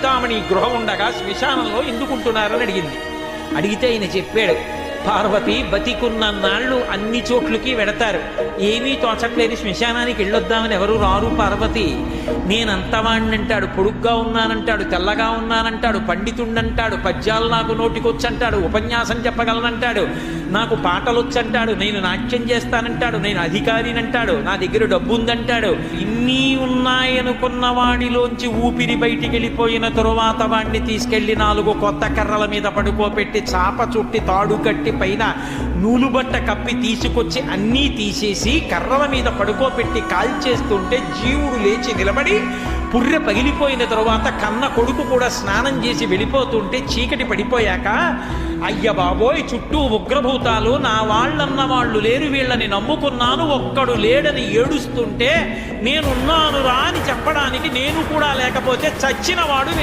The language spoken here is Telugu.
చింతామణి గృహం ఉండగా శ్మశానంలో ఎందుకుంటున్నారని అడిగింది. అడిగితే ఆయన చెప్పాడు, పార్వతి బతికున్న నాళ్ళు అన్ని చోట్లకి వెడతారు, ఏమీ తోచట్లేదు, శ్మశానానికి వెళ్ళొద్దామని ఎవరు రారు పార్వతి. నేనంతవాణ్ణంటాడు, పొడుగ్గా ఉన్నానంటాడు, తెల్లగా ఉన్నానంటాడు, పండితుండంటాడు, పద్యాలు నాకు నోటికొచ్చంటాడు, ఉపన్యాసం చెప్పగలనంటాడు, నాకు పాటలొచ్చంటాడు, నేను నాట్యం చేస్తానంటాడు, నేను అధికారినంటాడు, నా దగ్గర డబ్బు ఉందంటాడు. ఇన్ని ఉన్నాయనుకున్న వాడిలోంచి ఊపిరి బయటికి వెళ్ళిపోయిన తరువాత వాడిని తీసుకెళ్లి 4 కొత్త కర్రల మీద పడుకోబెట్టి చాప చుట్టి తాడు కట్టి పైన నూలుబట్ట కప్పి తీసుకొచ్చి అన్నీ తీసేసి కర్రల మీద పడుకోబెట్టి కాల్చేస్తుంటే జీవుడు లేచి నిలబడి పుర్రె పగిలిపోయిన తరువాత కన్న కొడుకు కూడా స్నానం చేసి వెళ్ళిపోతుంటే చీకటి పడిపోయాక, అయ్య బాబోయ్ చుట్టూ ఉగ్రభూతాలు, నా వాళ్ళన్న వాళ్ళు లేరు, వీళ్ళని నమ్ముకున్నాను, ఒక్కడు లేడని ఏడుస్తుంటే నేనున్నాను రా అని చెప్పడానికి నేను కూడా లేకపోతే చచ్చినవాడు